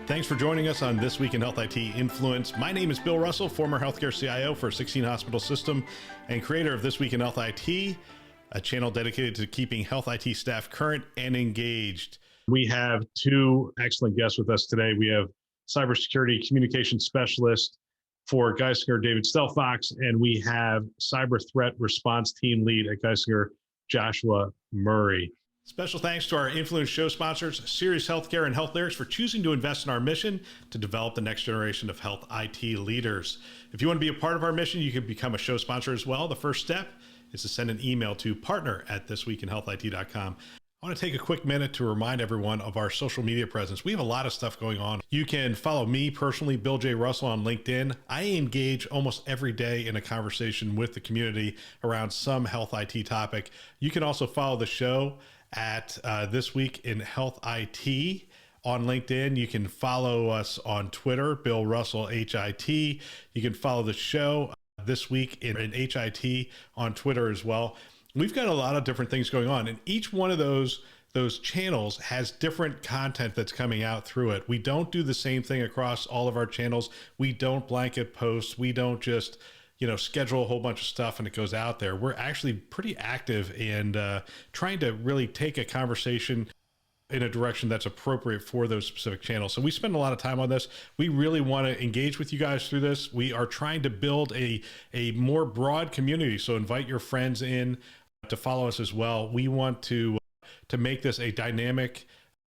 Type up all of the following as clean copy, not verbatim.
Thanks for joining us on This Week in Health IT Influence. My name is Bill Russell, former healthcare CIO for a 16 hospital system and creator of This Week in Health IT, a channel dedicated to keeping health IT staff current and engaged. We have two excellent guests with us today. We have cybersecurity communications specialist for Geisinger, David Stellfox, and we have cyber threat response team lead at Geisinger, Joshua Murray. Special thanks to our Influence show sponsors, Sirius Healthcare and Health Lyrics, for choosing to invest in our mission to develop the next generation of health IT leaders. If you want to be a part of our mission, you can become a show sponsor as well. The first step is to send an email to partner@thisweekinhealthit.com. I want to take a quick minute to remind everyone of our social media presence. We have a lot of stuff going on. You can follow me personally, Bill J. Russell, on LinkedIn. I engage almost every day in a conversation with the community around some health IT topic. You can also follow the show at This Week in Health IT on LinkedIn. You can follow us on Twitter, Bill Russell HIT. You can follow the show This Week in HIT on Twitter as well. We've got a lot of different things going on, and each one of those channels has different content that's coming out through it. We don't do the same thing across all of our channels. We don't blanket post. We don't just schedule a whole bunch of stuff and it goes out there. We're actually pretty active in trying to really take a conversation in a direction that's appropriate for those specific channels. So we spend a lot of time on this. We really want to engage with you guys through this. We are trying to build a more broad community. So invite your friends in to follow us as well. We want to make this a dynamic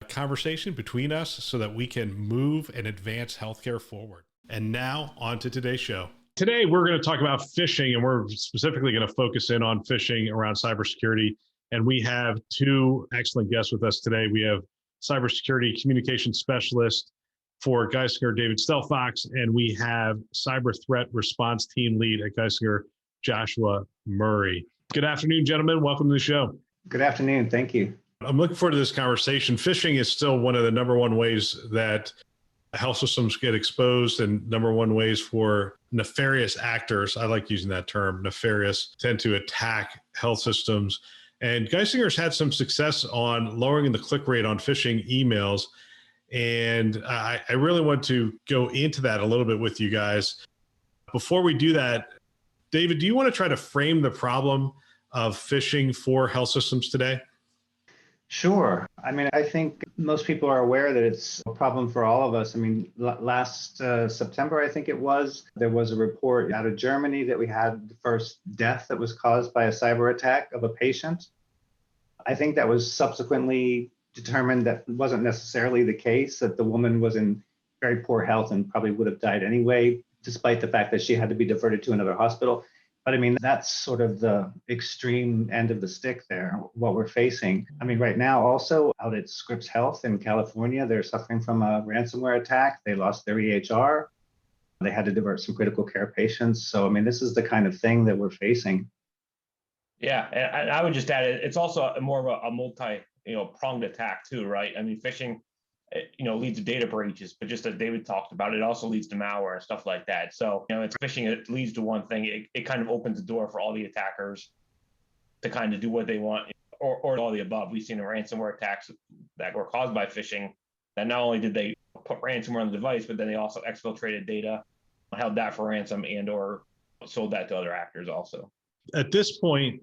conversation between us so that we can move and advance healthcare forward. And now on to today's show. Today, we're going to talk about phishing, and we're specifically going to focus in on phishing around cybersecurity. And we have two excellent guests with us today. We have cybersecurity communications specialist for Geisinger, David Stellfox, and we have cyber threat response team lead at Geisinger, Joshua Murray. Good afternoon, gentlemen. Welcome to the show. Good afternoon. Thank you. I'm looking forward to this conversation. Phishing is still one of the number one ways that health systems get exposed, and number one ways for nefarious actors, I like using that term, nefarious, tend to attack health systems. And Geisinger's had some success on lowering the click rate on phishing emails. And I really want to go into that a little bit with you guys. Before we do that, David, do you want to try to frame the problem of phishing for health systems today? Sure. I mean, I think most people are aware that it's a problem for all of us. I mean, last September, I think it was, there was a report out of Germany that we had the first death that was caused by a cyber attack of a patient. I think that was subsequently determined that wasn't necessarily the case, that the woman was in very poor health and probably would have died anyway, despite the fact that she had to be diverted to another hospital. But I mean, that's sort of the extreme end of the stick there, what we're facing. I mean, right now, also out at Scripps Health in California, they're suffering from a ransomware attack. They lost their EHR. They had to divert some critical care patients. So, I mean, this is the kind of thing that we're facing. Yeah, and I would just add, it's also more of a multi-pronged attack too, right? I mean, phishing, leads to data breaches, but just as David talked about, it also leads to malware and stuff like that. So, it's phishing, it leads to one thing. It kind of opens the door for all the attackers to kind of do what they want, or all the above. We've seen ransomware attacks that were caused by phishing, that not only did they put ransomware on the device, but then they also exfiltrated data, held that for ransom, and/or sold that to other actors also. At this point,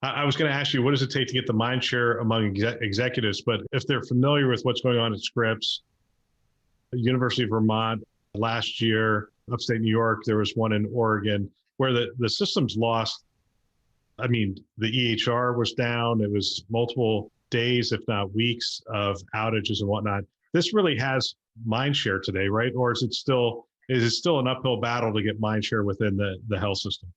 I was going to ask you, what does it take to get the mind share among executives? But if they're familiar with what's going on at Scripps, University of Vermont, last year, upstate New York, there was one in Oregon, where the systems lost. I mean, the EHR was down. It was multiple days, if not weeks, of outages and whatnot. This really has mind share today, right? Or is it still an uphill battle to get mind share within the health system?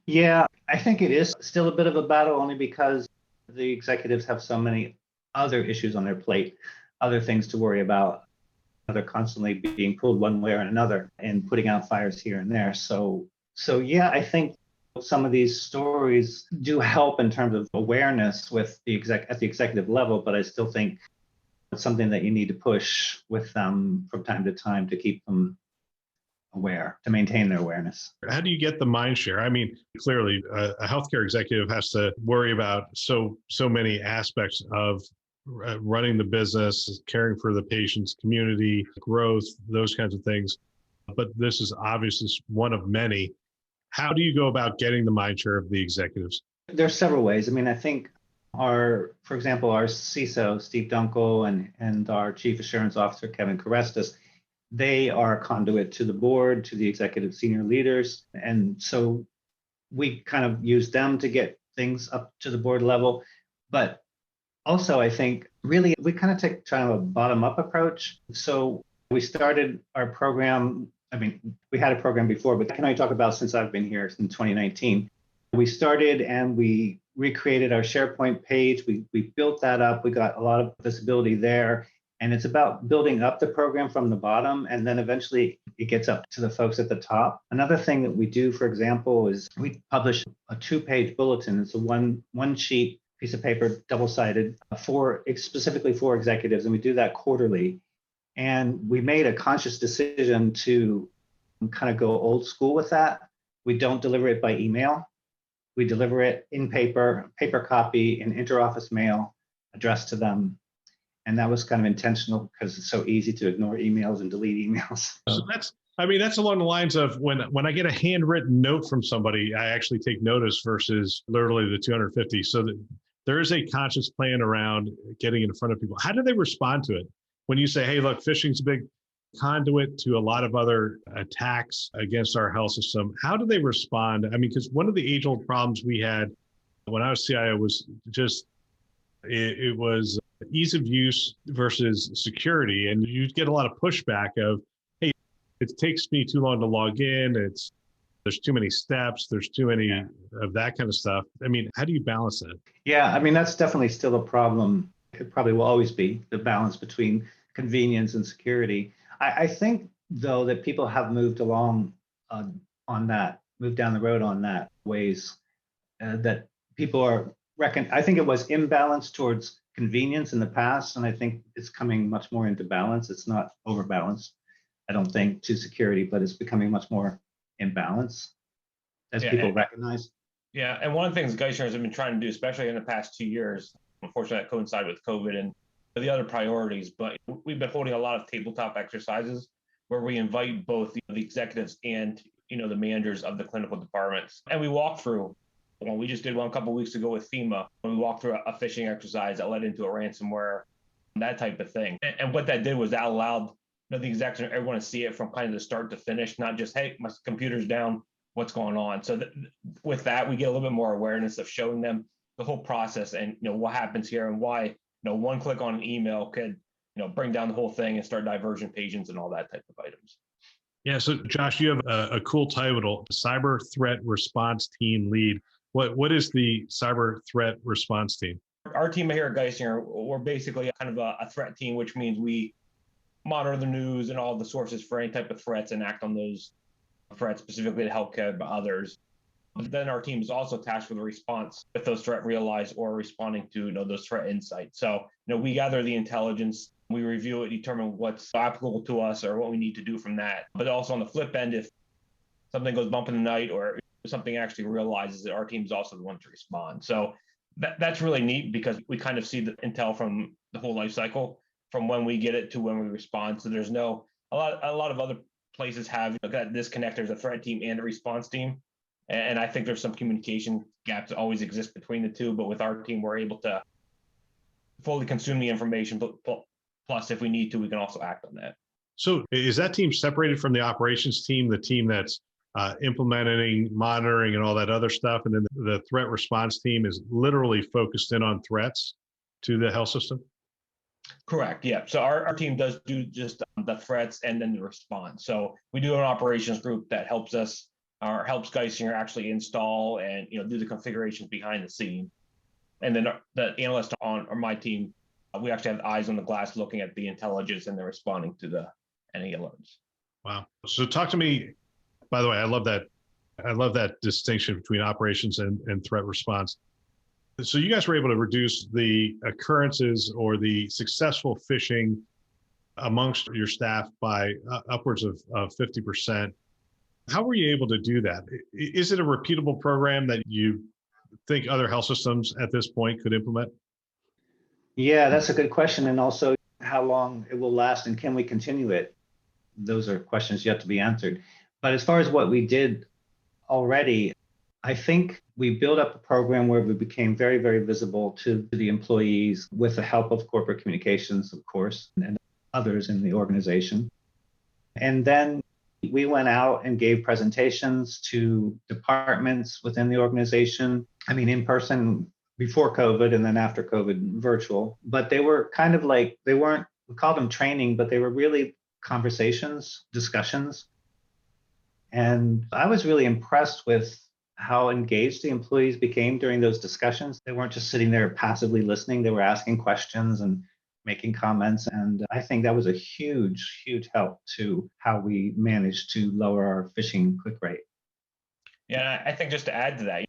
Yeah, I think it is still a bit of a battle, only because the executives have so many other issues on their plate, other things to worry about. They're constantly being pulled one way or another and putting out fires here and there. So yeah, I think some of these stories do help in terms of awareness with at the executive level, but I still think it's something that you need to push with them from time to time to keep them aware, to maintain their awareness. How do you get the mind share? I mean, clearly a healthcare executive has to worry about so many aspects of running the business, caring for the patient's community, growth, those kinds of things. But this is obviously one of many. How do you go about getting the mind share of the executives? There's several ways. I mean, I think for example, our CISO, Steve Dunkel, and our Chief Assurance Officer, Kevin Carestas, they are a conduit to the board, to the executive senior leaders. And so we kind of use them to get things up to the board level. But also, I think really we kind of take kind of a bottom-up approach. So we started our program. I mean, we had a program before, but I can only talk about since I've been here in 2019. We started and we recreated our SharePoint page. We built that up. We got a lot of visibility there. And it's about building up the program from the bottom, and then eventually it gets up to the folks at the top. Another thing that we do, for example, is we publish a 2-page bulletin. It's a one sheet piece of paper, double-sided, specifically for executives, and we do that quarterly. And we made a conscious decision to kind of go old school with that. We don't deliver it by email. We deliver it in paper copy, in interoffice mail, addressed to them. And that was kind of intentional because it's so easy to ignore emails and delete emails. So that's along the lines of when I get a handwritten note from somebody, I actually take notice versus literally the 250. So that there is a conscious plan around getting in front of people. How do they respond to it? When you say, hey, look, phishing's a big conduit to a lot of other attacks against our health system, how do they respond? I mean, because one of the age-old problems we had when I was CIO was just, it was ease of use versus security. And you get a lot of pushback of, hey, it takes me too long to log in. There's too many steps. There's too many of that kind of stuff. I mean, how do you balance that? Yeah, I mean, that's definitely still a problem. It probably will always be the balance between convenience and security. I think, though, that people have moved along moved down the road on that ways that people are I think it was imbalanced towards convenience in the past, and I think it's coming much more into balance. It's not overbalanced, I don't think, to security, but it's becoming much more in balance as people recognize. Yeah, and one of the things Geisinger has been trying to do, especially in the past 2 years, unfortunately that coincided with COVID and the other priorities, but we've been holding a lot of tabletop exercises where we invite both the executives and the managers of the clinical departments, and we walk through. We just did one a couple of weeks ago with FEMA, when we walked through a phishing exercise that led into a ransomware, that type of thing. And what that did was that allowed the execs and everyone to see it from kind of the start to finish, not just, hey, my computer's down, what's going on? So with that, we get a little bit more awareness of showing them the whole process and what happens here and why one click on an email could bring down the whole thing and start diversion pages and all that type of items. Yeah. So Josh, you have a cool title, Cyber Threat Response Team Lead. What is the Cyber Threat Response Team? Our team here at Geisinger, we're basically kind of a threat team, which means we monitor the news and all the sources for any type of threats and act on those threats, specifically to healthcare, but others. But then our team is also tasked with a response if those threats realized or responding to those threat insights. So we gather the intelligence, we review it, determine what's applicable to us or what we need to do from that. But also on the flip end, if something goes bump in the night or something actually realizes it, our team's also the one to respond. So that's really neat because we kind of see the intel from the whole life cycle, from when we get it to when we respond. So there's a lot of other places have got disconnect. There's a threat team and a response team. And I think there's some communication gaps that always exist between the two. But with our team, we're able to fully consume the information. Plus, if we need to, we can also act on that. So is that team separated from the operations team, the team that's implementing, monitoring, and all that other stuff? And then the threat response team is literally focused in on threats to the health system? Correct. Yeah. So our team does do just the threats and then the response. So we do have an operations group that helps us or helps Geisinger actually install and do the configurations behind the scene. And then the analyst on my team, we actually have eyes on the glass looking at the intelligence and they're responding to any alerts. Wow. So talk to me. By the way, I love that distinction between operations and threat response. So you guys were able to reduce the occurrences or the successful phishing amongst your staff by upwards of 50%. How were you able to do that? Is it a repeatable program that you think other health systems at this point could implement? Yeah, that's a good question. And also how long it will last and can we continue it? Those are questions yet to be answered. But as far as what we did already, I think we built up a program where we became very, very visible to the employees with the help of corporate communications, of course, and others in the organization. And then we went out and gave presentations to departments within the organization. I mean, in person before COVID and then after COVID, virtual. But they were kind of like, they weren't, we called them training, but they were really conversations, discussions. And I was really impressed with how engaged the employees became during those discussions. They weren't just sitting there passively listening, they were asking questions and making comments. And I think that was a huge, huge help to how we managed to lower our phishing click rate. Yeah, I think just to add to that,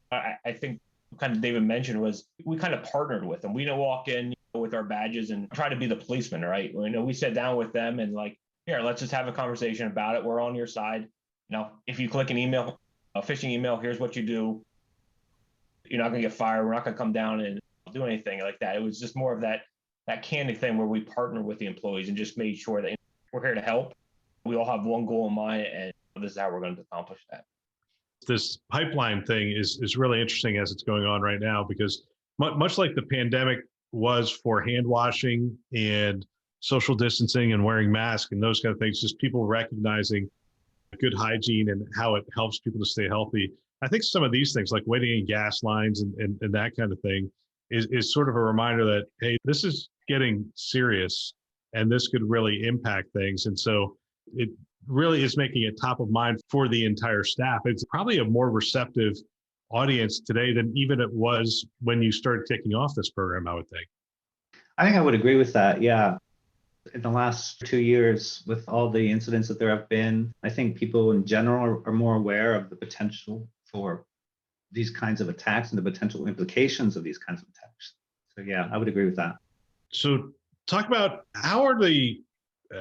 I think kind of David mentioned was we kind of partnered with them. We didn't walk in with our badges and try to be the policeman, right? We sat down with them and like, here, let's just have a conversation about it. We're on your side. If you click an email, a phishing email, here's what you do. You're not going to get fired. We're not going to come down and do anything like that. It was just more of that candid thing where we partner with the employees and just made sure that we're here to help. We all have one goal in mind, and this is how we're going to accomplish that. This pipeline thing is really interesting as it's going on right now, because much like the pandemic was for hand washing and social distancing and wearing masks and those kind of things, just people recognizing good hygiene and how it helps people to stay healthy. I think some of these things like waiting in gas lines and that kind of thing is sort of a reminder that, hey, this is getting serious and this could really impact things. And so it really is making it top of mind for the entire staff. It's probably a more receptive audience today than even it was when you started kicking off this program, I would think. I think I would agree with that. Yeah. In the last 2 years, with all the incidents that there have been, I think people in general are more aware of the potential for these kinds of attacks and the potential implications of these kinds of attacks. So yeah, I would agree with that. So talk about how are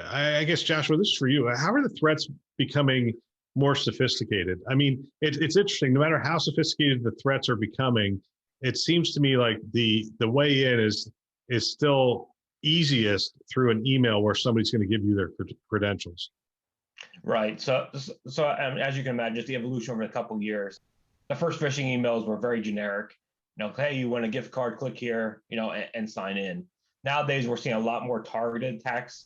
I guess, Joshua, this is for you. How are the threats becoming more sophisticated? I mean, it's interesting. No matter how sophisticated the threats are becoming, it seems to me like the way in is still easiest through an email where somebody's going to give you their credentials. Right. So as you can imagine, just the evolution over a couple of years. The first phishing emails were very generic. Hey, you want a gift card? Click here, and sign in. Nowadays, we're seeing a lot more targeted attacks.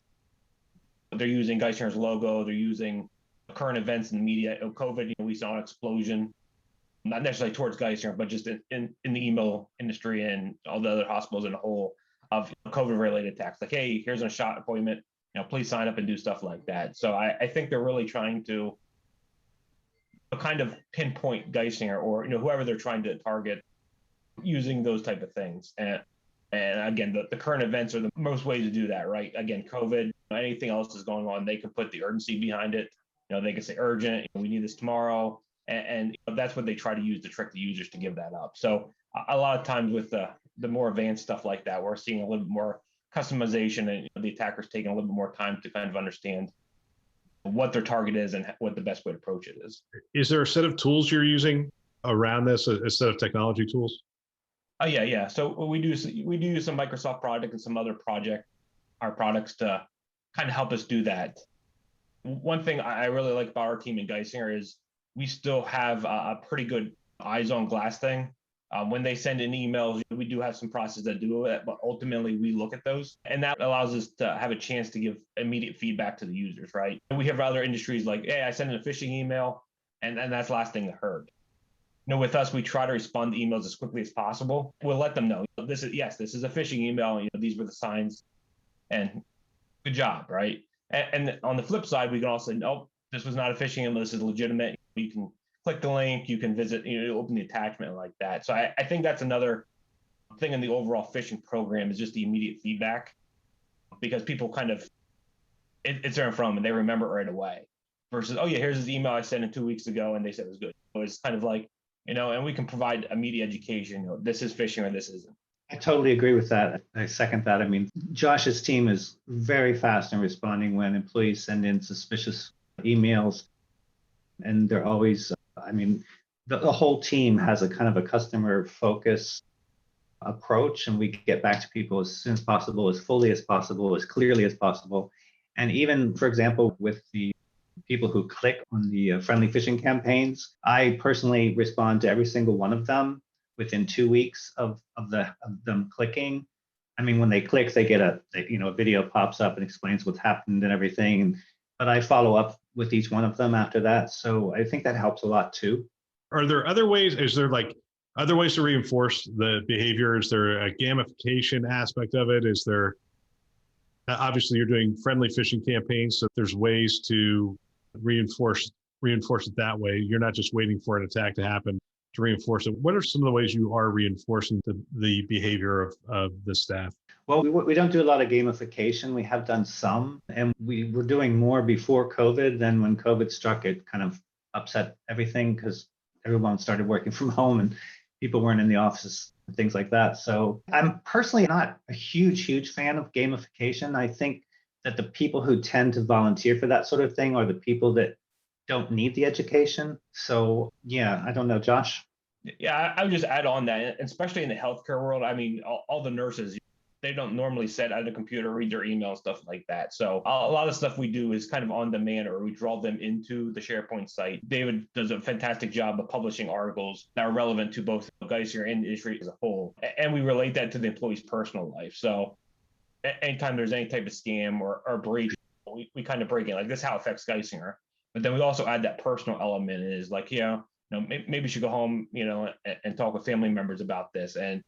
They're using Geisner's logo. They're using current events in the media. COVID, we saw an explosion, not necessarily towards Geisnger, but just in the email industry and all the other hospitals in a whole of COVID-related attacks. Like, hey, here's a shot appointment. Please sign up and do stuff like that. So I think they're really trying to kind of pinpoint Geisinger or whoever they're trying to target using those type of things. And again, the current events are the most ways to do that, right? Again, COVID, anything else is going on, they can put the urgency behind it. They can say urgent, we need this tomorrow. And that's what they try to use to trick the users to give that up. So a lot of times with the more advanced stuff like that, we're seeing a little bit more customization and the attackers taking a little bit more time to kind of understand what their target is and what the best way to approach it is. Is there a set of tools you're using around this, a set of technology tools? Oh yeah. So we do use some Microsoft product and some other our products to kind of help us do that. One thing I really like about our team in Geisinger is we still have a pretty good eyes on glass thing. When they send in emails, we do have some processes that do it, but ultimately we look at those, and that allows us to have a chance to give immediate feedback to the users, right? And we have other industries like, hey, I sent in a phishing email, and that's the last thing I heard. With us, we try to respond to emails as quickly as possible. We'll let them know this is a phishing email. These were the signs, and good job, right? And on the flip side, we can also say, nope, this was not a phishing email. This is legitimate. You can click the link, you can visit, open the attachment like that. So I think that's another thing in the overall phishing program is just the immediate feedback, because people kind of, it's there in front of them and they remember it right away versus, oh yeah, here's this email I sent in 2 weeks ago and they said it was good. So it's kind of like, and we can provide immediate education, this is phishing or this isn't. I totally agree with that. I second that. I mean, Josh's team is very fast in responding when employees send in suspicious emails, and they're always, the whole team has a kind of a customer focus approach, and we get back to people as soon as possible, as fully as possible, as clearly as possible. And even, for example, with the people who click on the friendly phishing campaigns, I personally respond to every single one of them within 2 weeks of them clicking. I mean, when they click, they get a video pops up and explains what's happened and everything. But I follow up with each one of them after that. So I think that helps a lot too. Are there other ways? Is there like other ways to reinforce the behavior? Is there a gamification aspect of it? Is there, obviously you're doing friendly phishing campaigns, so there's ways to reinforce it that way. You're not just waiting for an attack to happen to reinforce it. What are some of the ways you are reinforcing the behavior of the staff? Well, we don't do a lot of gamification. We have done some, and we were doing more before COVID. Then when COVID struck, it kind of upset everything because everyone started working from home and people weren't in the offices and things like that. So I'm personally not a huge fan of gamification. I think that the people who tend to volunteer for that sort of thing are the people that don't need the education. So yeah, I don't know, Josh. Yeah, I would just add on that, especially in the healthcare world. I mean, all the nurses, they don't normally sit at a computer, read their email, stuff like that. So a lot of stuff we do is kind of on demand, or we draw them into the SharePoint site. David does a fantastic job of publishing articles that are relevant to both Geisinger and the industry as a whole. And we relate that to the employee's personal life. So anytime there's any type of scam or breach, we kind of break it. Like, this is how it affects Geisinger. But then we also add that personal element is like, maybe you should go home, and talk with family members about this. And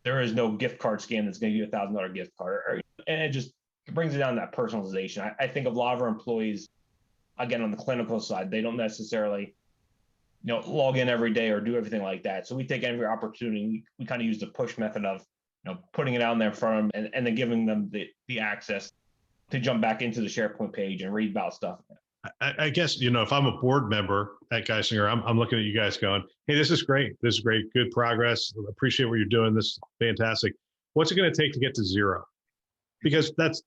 there is no gift card scam that's going to give you $1,000 gift card. And it just brings it down to that personalization. I think a lot of our employees, again, on the clinical side, they don't necessarily, log in every day or do everything like that. So we take every opportunity. We kind of use the push method of, putting it out there in front of them and then giving them the access to jump back into the SharePoint page and read about stuff. I guess, if I'm a board member at Geisinger, I'm looking at you guys going, hey, this is great. This is great. Good progress. Appreciate what you're doing. This is fantastic. What's it going to take to get to zero? Because that's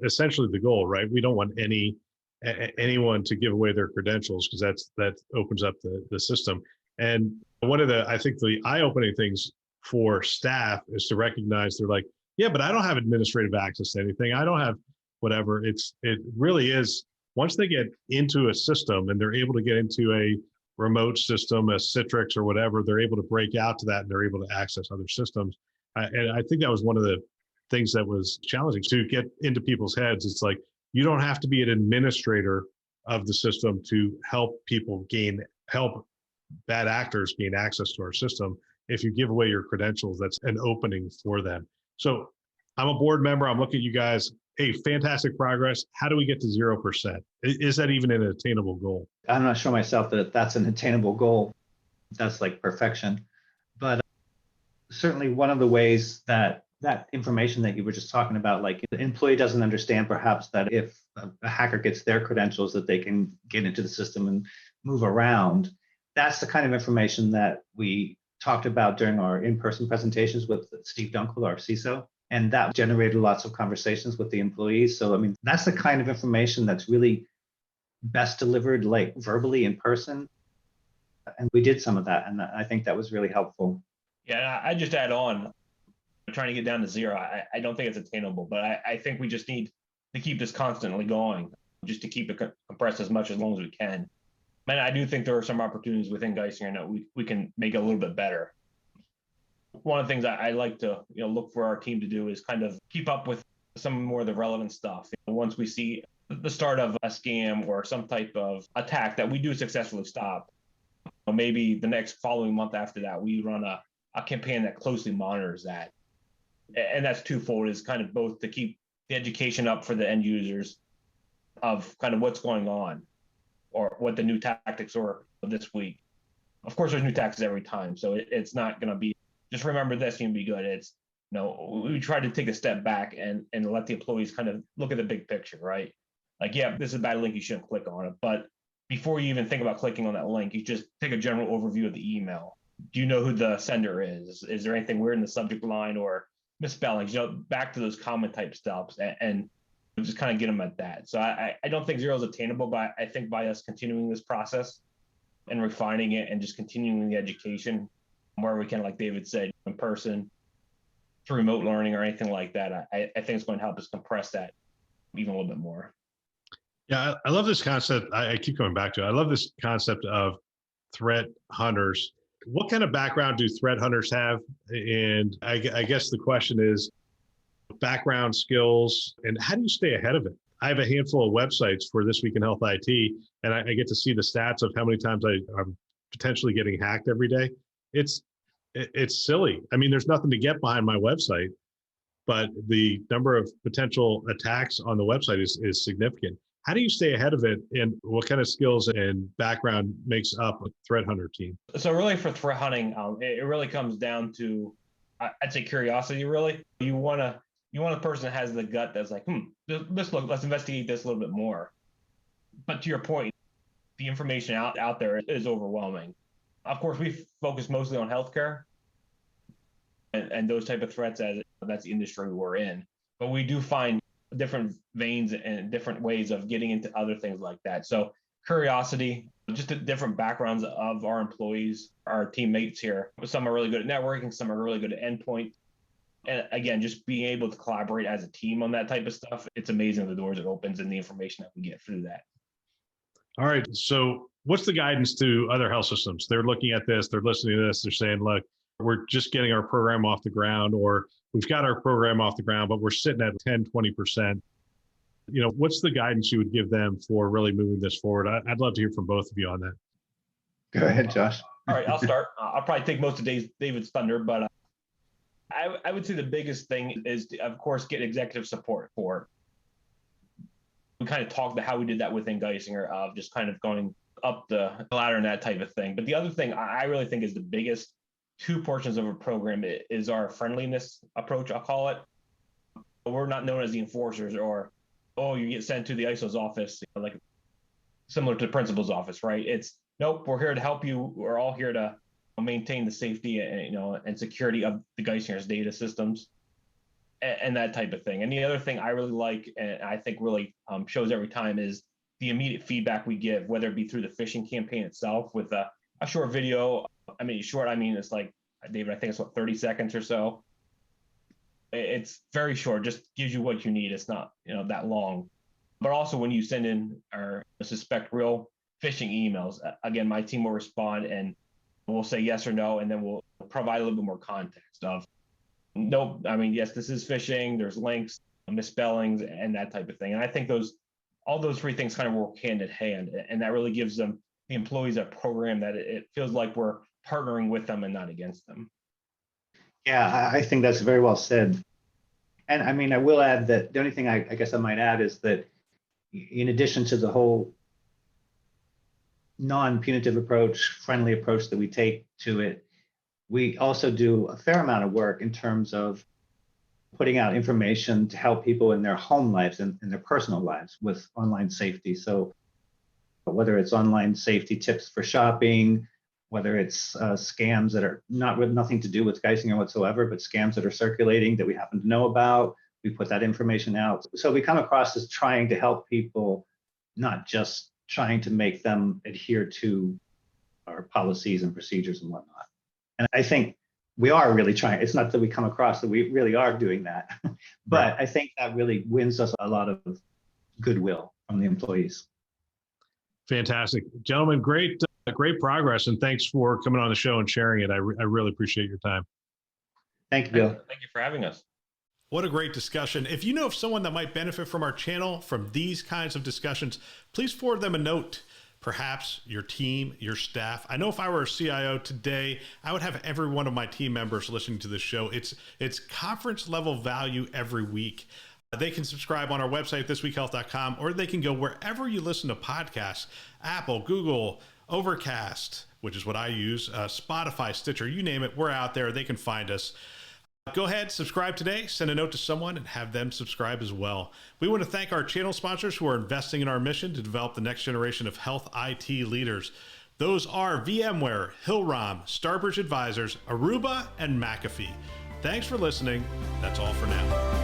essentially the goal, right? We don't want anyone to give away their credentials, because that opens up the system. And one of I think the eye-opening things for staff is to recognize they're like, yeah, but I don't have administrative access to anything. I don't have whatever. It really is. Once they get into a system and they're able to get into a remote system, a Citrix or whatever, they're able to break out to that and they're able to access other systems. And I think that was one of the things that was challenging to get into people's heads. It's like, you don't have to be an administrator of the system to help bad actors gain access to our system. If you give away your credentials, that's an opening for them. So I'm a board member. I'm looking at you guys. Hey, fantastic progress. How do we get to 0%? Is that even an attainable goal? I'm not sure myself that that's an attainable goal. That's like perfection. But certainly one of the ways that information that you were just talking about, like the employee doesn't understand perhaps that if a hacker gets their credentials, that they can get into the system and move around. That's the kind of information that we talked about during our in-person presentations with Steve Dunkel, our CISO. And that generated lots of conversations with the employees. So, I mean, that's the kind of information that's really best delivered like verbally in person. And we did some of that. And I think that was really helpful. Yeah, I just add on, trying to get down to zero. I don't think it's attainable, but I think we just need to keep this constantly going, just to keep it compressed as long as we can. And I do think there are some opportunities within Geisinger that we can make it a little bit better. One of the things I like to look for our team to do is kind of keep up with some more of the relevant stuff. Once we see the start of a scam or some type of attack that we do successfully stop, maybe the next following month after that, we run a campaign that closely monitors that. And that's twofold, is kind of both to keep the education up for the end users of kind of what's going on or what the new tactics are this week. Of course, there's new tactics every time, so it's not going to be just remember this and be good. It's, we try to take a step back and let the employees kind of look at the big picture, right? Like, yeah, this is a bad link, you shouldn't click on it. But before you even think about clicking on that link, you just take a general overview of the email. Do you know who the sender is? Is there anything weird in the subject line or misspellings? Back to those common type steps and just kind of get them at that. So I don't think zero is attainable, but I think by us continuing this process and refining it and just continuing the education where we can, like David said, in person, to remote learning or anything like that, I think it's going to help us compress that even a little bit more. Yeah, I love this concept. I keep coming back to it. I love this concept of threat hunters. What kind of background do threat hunters have? And I guess the question is background, skills, and how do you stay ahead of it? I have a handful of websites for This Week in Health IT, and I get to see the stats of how many times I'm potentially getting hacked every day. It's silly. I mean, there's nothing to get behind my website, but the number of potential attacks on the website is significant. How do you stay ahead of it, and what kind of skills and background makes up a threat hunter team? So really for threat hunting, it really comes down to, I'd say curiosity, really. You want a person that has the gut that's like, let's investigate this a little bit more. But to your point, the information out there is overwhelming. Of course, we focus mostly on healthcare and those type of threats, as that's the industry we're in. But we do find different veins and different ways of getting into other things like that. So curiosity, just the different backgrounds of our employees, our teammates here. Some are really good at networking, some are really good at endpoint. And again, just being able to collaborate as a team on that type of stuff, it's amazing the doors it opens and the information that we get through that. All right. So what's the guidance to other health systems? They're looking at this, they're listening to this, they're saying, look, we're just getting our program off the ground, or we've got our program off the ground, but we're sitting at 10, 20%. What's the guidance you would give them for really moving this forward? I'd love to hear from both of you on that. Go ahead, Josh. All right, I'll start. I'll probably take most of David's thunder, but I would say the biggest thing is to, of course, get executive support for it. We kind of talked about how we did that within Geisinger, of just kind of going up the ladder and that type of thing. But the other thing I really think is the biggest two portions of a program is our friendliness approach, I'll call it. We're not known as the enforcers, or, you get sent to the ISO's office, like similar to the principal's office, right? It's, nope, we're here to help you. We're all here to maintain the safety and security of the Geisner's data systems and that type of thing. And the other thing I really like, and I think really shows every time, is the immediate feedback we give, whether it be through the phishing campaign itself with a short video. I mean, it's like, David, I think it's 30 seconds or so. It's very short, just gives you what you need. It's not, that long. But also when you send in or suspect real phishing emails, again, my team will respond and we'll say yes or no, and then we'll provide a little bit more context of, nope, I mean, yes, this is phishing, there's links, misspellings, and that type of thing. And I think all those three things kind of work hand in hand, and that really gives the employees a program that it feels like we're partnering with them and not against them. Yeah, I think that's very well said. And I mean, I will add that the only thing I guess I might add is that in addition to the whole non-punitive approach, friendly approach that we take to it, we also do a fair amount of work in terms of putting out information to help people in their home lives and in their personal lives with online safety. So whether it's online safety tips for shopping, whether it's scams that are nothing to do with Geisinger whatsoever, but scams that are circulating that we happen to know about, we put that information out. So we come across as trying to help people, not just trying to make them adhere to our policies and procedures and whatnot. And I think we are really trying. It's not that we come across that we really are doing that, but right. I think that really wins us a lot of goodwill from the employees. Fantastic. Gentlemen, great progress, and thanks for coming on the show and sharing it. I really appreciate your time. Thank you, Bill. Thank you for having us. What a great discussion. If you know of someone that might benefit from our channel, from these kinds of discussions, please forward them a note. Perhaps your team, your staff. I know if I were a CIO today, I would have every one of my team members listening to this show. It's conference level value every week. They can subscribe on our website, thisweekhealth.com, or they can go wherever you listen to podcasts, Apple, Google, Overcast, which is what I use, Spotify, Stitcher, you name it, we're out there. They can find us. Go ahead, subscribe today, send a note to someone, and have them subscribe as well. We want to thank our channel sponsors who are investing in our mission to develop the next generation of health IT leaders. Those are VMware, Hillrom, Starbridge Advisors, Aruba, and McAfee. Thanks for listening. That's all for now.